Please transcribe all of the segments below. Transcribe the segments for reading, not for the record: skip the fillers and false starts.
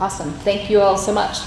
Awesome. Thank you all so much.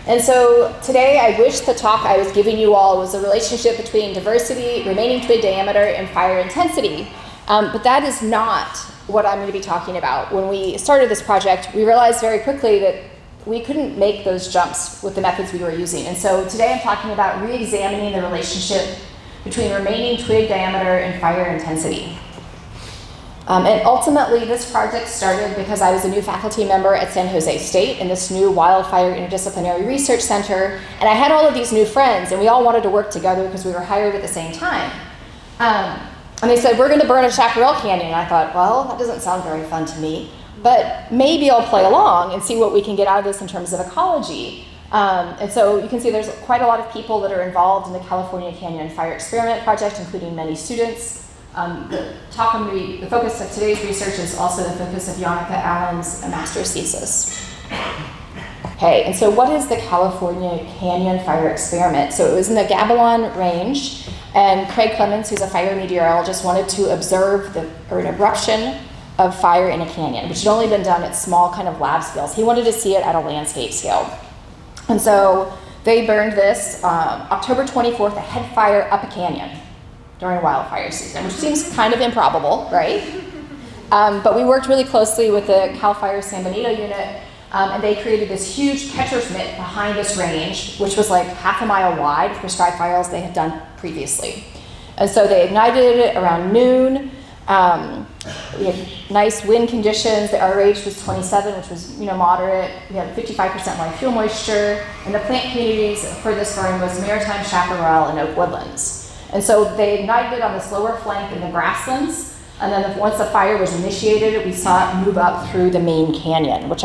And so today I wish the talk I was giving you all was a relationship between diversity, remaining twig diameter, and fire intensity. But that is not what I'm going to be talking about. When we started this project, we realized very quickly that we couldn't make those jumps with the methods we were using. And so today I'm talking about re-examining the relationship between remaining twig diameter and fire intensity. And ultimately, this project started because I was a new faculty member at San Jose State in this new Wildfire Interdisciplinary Research Center, and I had all of these new friends, and we all wanted to work together because we were hired at the same time. And they said, we're going to burn a chaparral canyon. And I thought, well, that doesn't sound very fun to me, but maybe I'll play along and see what we can get out of this in terms of ecology. And so you can see there's quite a lot of people that are involved in the California Canyon Fire Experiment Project, including many students. The focus of today's research is also the focus of Yannicka Allen's master's thesis. Okay, and so what is the California Canyon Fire Experiment? So it was in the Gabilan Range, and Craig Clemens, who's a fire meteorologist, wanted to observe an eruption of fire in a canyon, which had only been done at small kind of lab scales. He wanted to see it at a landscape scale. And so they burned this October 24th, a head fire up a canyon during wildfire season, which seems kind of improbable, right? But we worked really closely with the Cal Fire San Benito unit, and they created this huge catcher's mitt behind this range, which was like half a mile wide, prescribed fires they had done previously. And so they ignited it around noon. We had nice wind conditions. The RH was 27, which was moderate. We had 55% live fuel moisture, and the plant communities for this burn was Maritime Chaparral and Oak Woodlands. And so they ignited it on this lower flank in the grasslands, and then once the fire was initiated, we saw it move up through the main canyon, which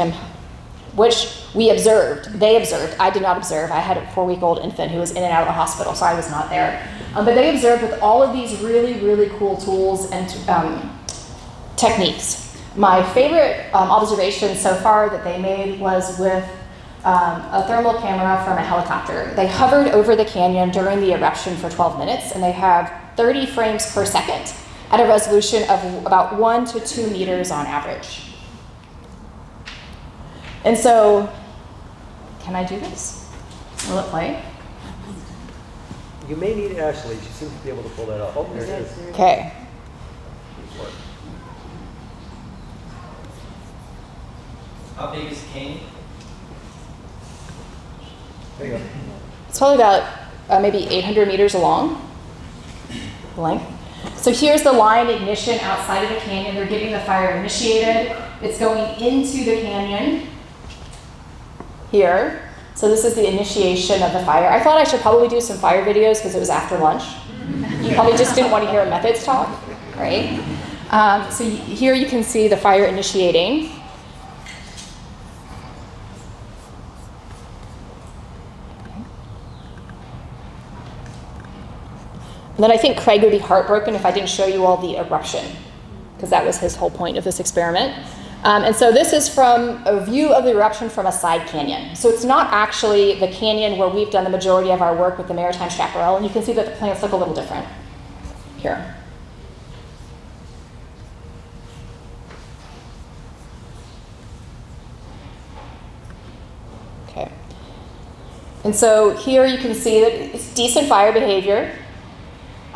we observed. They observed. I did not observe. I had a 4-week-old infant who was in and out of the hospital, so I was not there. But they observed with all of these really, really cool tools and techniques. My favorite observation so far that they made was with a thermal camera from a helicopter. They hovered over the canyon during the eruption for 12 minutes, and they have 30 frames per second at a resolution of about 1 to 2 meters on average. And so, can I do this? Will it play? You may need Ashley. She seems to be able to pull that off. Oh, there it is. Okay. How big is the canyon? There you go. It's probably about maybe 800 meters along, length. So here's the line ignition outside of the canyon. They're getting the fire initiated. It's going into the canyon here. So this is the initiation of the fire. I thought I should probably do some fire videos because it was after lunch. You probably just didn't want to hear a methods talk, right? So here you can see the fire initiating. And then I think Craig would be heartbroken if I didn't show you all the eruption, because that was his whole point of this experiment. And so this is from a view of the eruption from a side canyon. So it's not actually the canyon where we've done the majority of our work with the Maritime Chaparral, and you can see that the plants look a little different here. Okay. And so here you can see that it's decent fire behavior.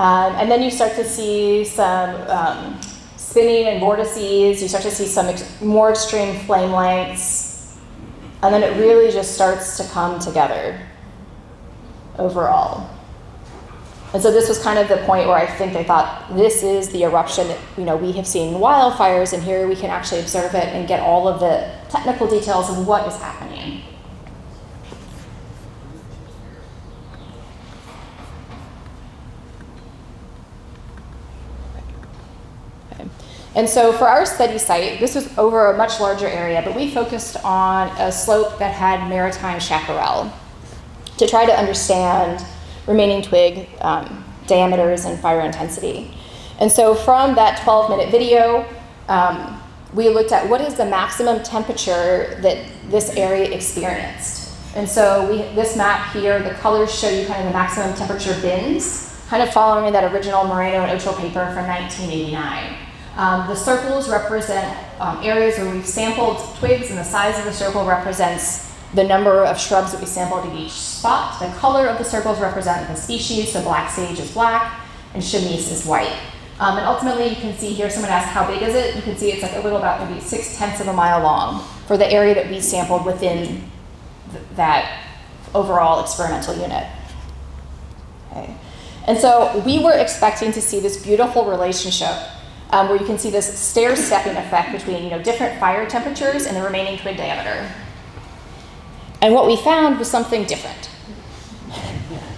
And then you start to see some spinning and vortices. You start to see some more extreme flame lengths. And then it really just starts to come together overall. And so this was kind of the point where I think they thought this is the eruption that we have seen in wildfires, and here we can actually observe it and get all of the technical details of what is happening. And so for our study site, this was over a much larger area, but we focused on a slope that had maritime chaparral to try to understand remaining twig diameters and fire intensity. And so from that 12-minute video, we looked at what is the maximum temperature that this area experienced. And so this map here, the colors show you kind of the maximum temperature bins, kind of following that original Moreno and Ochoa paper from 1989. The circles represent areas where we've sampled twigs, and the size of the circle represents the number of shrubs that we sampled at each spot. The color of the circles represent the species, so black sage is black, and chamise is white. And ultimately, you can see here, someone asked how big is it? You can see it's like a little about maybe 0.6 of a mile long for the area that we sampled within that overall experimental unit. Okay. And so we were expecting to see this beautiful relationship where you can see this stair-stepping effect between different fire temperatures and the remaining twig diameter. And what we found was something different.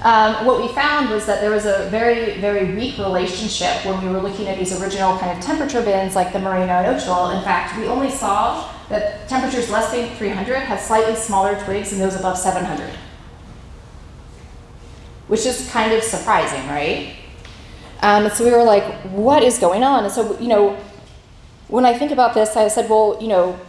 What we found was that there was a very, very weak relationship when we were looking at these original kind of temperature bins like the Merino and Oakville. In fact, we only saw that temperatures less than 300 had slightly smaller twigs than those above 700. Which is kind of surprising, right? And so we were like, what is going on? And so, when I think about this, I said, well,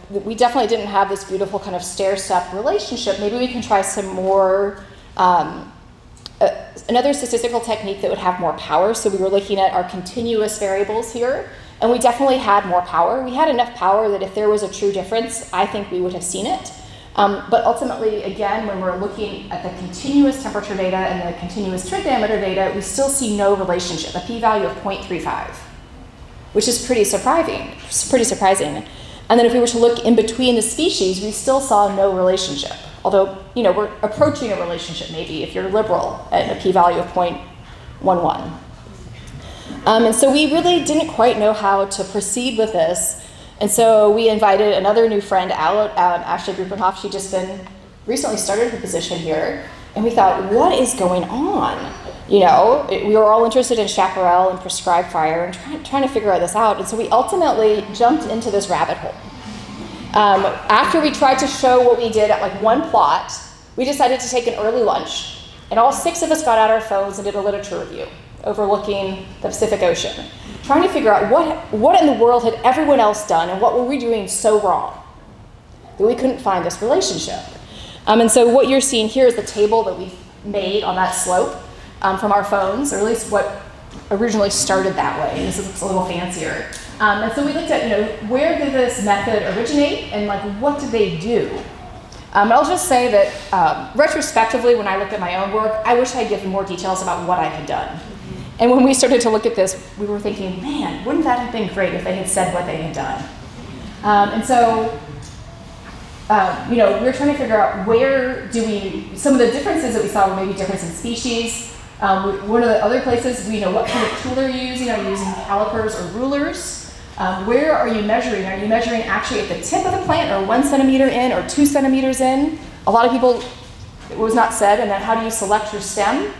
we definitely didn't have this beautiful kind of stair-step relationship. Maybe we can try some more, another statistical technique that would have more power. So we were looking at our continuous variables here, and we definitely had more power. We had enough power that if there was a true difference, I think we would have seen it. But ultimately, again, when we're looking at the continuous temperature data and the continuous twig diameter data, we still see no relationship, a p-value of 0.35, which is pretty surprising. And then if we were to look in between the species, we still saw no relationship. Although, we're approaching a relationship maybe if you're liberal at a p-value of 0.11. And so we really didn't quite know how to proceed with this. And so we invited another new friend out, Ashley Grupenhoff. She'd just recently started her position here. And we thought, what is going on? We were all interested in chaparral and prescribed fire and trying to figure this out. And so we ultimately jumped into this rabbit hole. After we tried to show what we did at like one plot, we decided to take an early lunch. And all 6 of us got out our phones and did a literature review overlooking the Pacific Ocean, trying to figure out what in the world had everyone else done and what were we doing so wrong that we couldn't find this relationship. And so what you're seeing here is the table that we made on that slope from our phones, or at least what originally started that way. And this looks a little fancier. And so we looked at, where did this method originate and what did they do? I'll just say that retrospectively, when I looked at my own work, I wish I'd given more details about what I had done. And when we started to look at this, we were thinking, man, wouldn't that have been great if they had said what they had done? And so, we were trying to figure out some of the differences that we saw were maybe difference in species. One of the other places, what kind of tool are you using? Are you using calipers or rulers? Where are you measuring? Are you measuring actually at the tip of the plant, or 1 centimeter in, or 2 centimeters in? A lot of people, it was not said. And then how do you select your stem?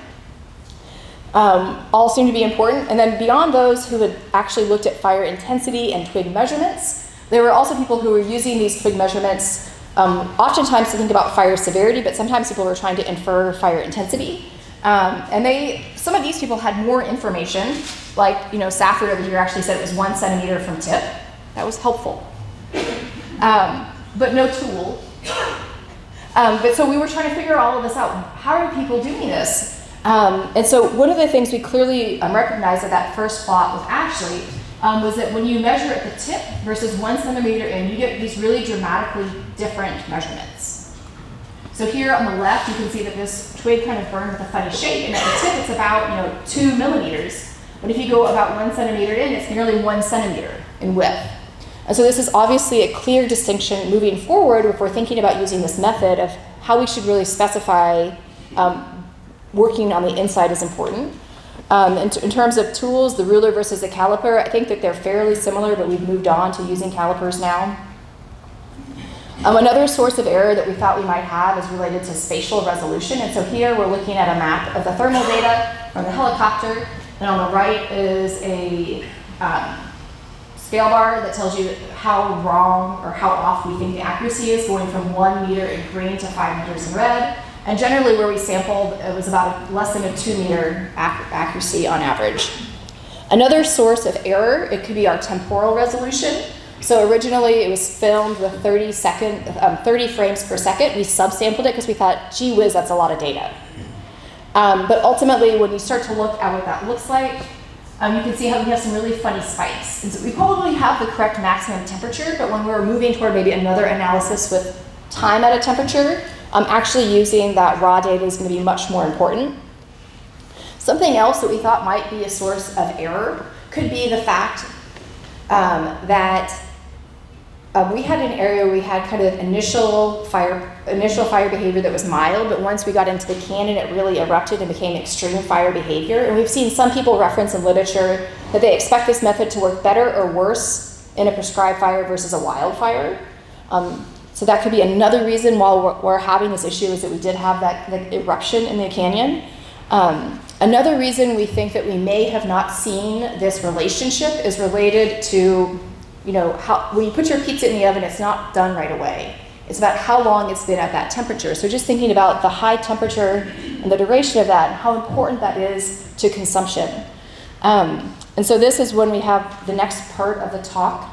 All seem to be important. And then beyond those who had actually looked at fire intensity and twig measurements, there were also people who were using these twig measurements oftentimes to think about fire severity, but sometimes people were trying to infer fire intensity. And some of these people had more information, like, Safford over here actually said it was 1 centimeter from tip. That was helpful. But no tool. But so we were trying to figure all of this out. How are people doing this? And so one of the things we clearly recognized at that first plot with Ashley was that when you measure at the tip versus 1 centimeter in, you get these really dramatically different measurements. So here on the left, you can see that this twig kind of burned with a funny shape, and at the tip it's about 2 millimeters. But if you go about 1 centimeter in, it's nearly 1 centimeter in width. And so this is obviously a clear distinction moving forward if we're thinking about using this method of how we should really specify working on the inside is important. In terms of tools, the ruler versus the caliper, I think that they're fairly similar, but we've moved on to using calipers now. Another source of error that we thought we might have is related to spatial resolution. And so here we're looking at a map of the thermal data from the helicopter, and on the right is a scale bar that tells you how wrong or how off we think the accuracy is, going from 1 meter in green to 5 meters in red. And generally where we sampled, it was about less than a 2 meter accuracy on average. Another source of error, it could be our temporal resolution. So originally it was filmed with 30 frames per second. We subsampled it because we thought, gee whiz, that's a lot of data. But ultimately, when you start to look at what that looks like, you can see how we have some really funny spikes. And so we probably have the correct maximum temperature, but when we're moving toward maybe another analysis with time at a temperature, actually using that raw data is going to be much more important. Something else that we thought might be a source of error could be the fact that we had an area where we had kind of initial fire behavior that was mild, but once we got into the canyon, it really erupted and became extreme fire behavior. And we've seen some people reference in literature that they expect this method to work better or worse in a prescribed fire versus a wildfire. So that could be another reason why we're having this issue, is that we did have that eruption in the canyon. Another reason we think that we may have not seen this relationship is related to, how when you put your pizza in the oven, it's not done right away. It's about how long it's been at that temperature. So just thinking about the high temperature and the duration of that and how important that is to consumption. And so this is when we have the next part of the talk,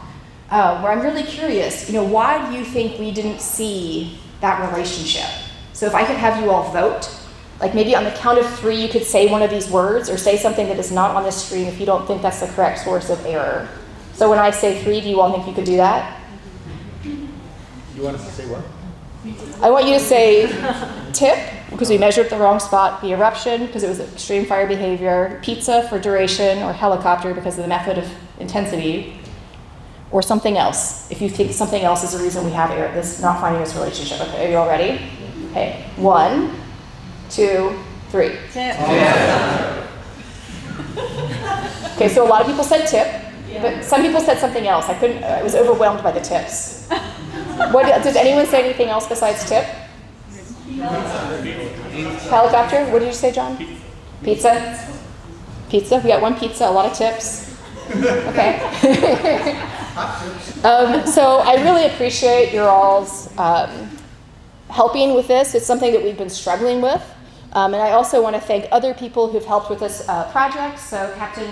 where I'm really curious, why do you think we didn't see that relationship? So if I could have you all vote, like maybe on the count of 3, you could say one of these words or say something that is not on the screen if you don't think that's the correct source of error. So when I say 3, do you all think you could do that? You want us to say what? I want you to say tip, because we measured the wrong spot, the eruption, because it was extreme fire behavior, pizza for duration, or helicopter because of the method of intensity, or something else, if you think something else is the reason we have this not finding this relationship. Okay, are you all ready? Okay, 1, 2, 3. Tip. Okay, so a lot of people said tip, but some people said something else. I was overwhelmed by the tips. Does anyone say anything else besides tip? Helicopter? What did you say, John? Pizza? Pizza? We got 1 pizza, a lot of tips. Okay. So I really appreciate your all's helping with this. It's something that we've been struggling with. And I also want to thank other people who've helped with this project. So Captain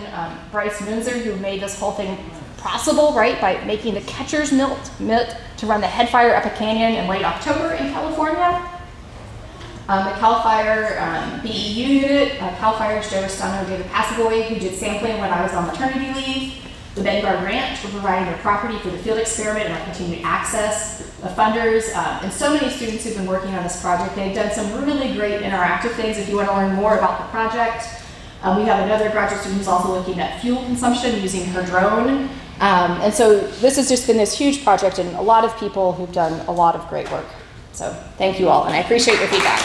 Bryce Munzer, who made this whole thing possible, right, by making the catcher's mitt to run the head fire up a canyon in late October in California. The CAL FIRE BEU unit, CAL FIRE's Joe Restano, David Passavoy, who did sampling when I was on maternity leave. The Vanguard Ranch for providing their property for the field experiment and our continued access. The funders, and so many students who've been working on this project. They've done some really great interactive things if you want to learn more about the project. We have another graduate student who's also looking at fuel consumption using her drone. And so this has just been this huge project and a lot of people who've done a lot of great work. So thank you all, and I appreciate your feedback.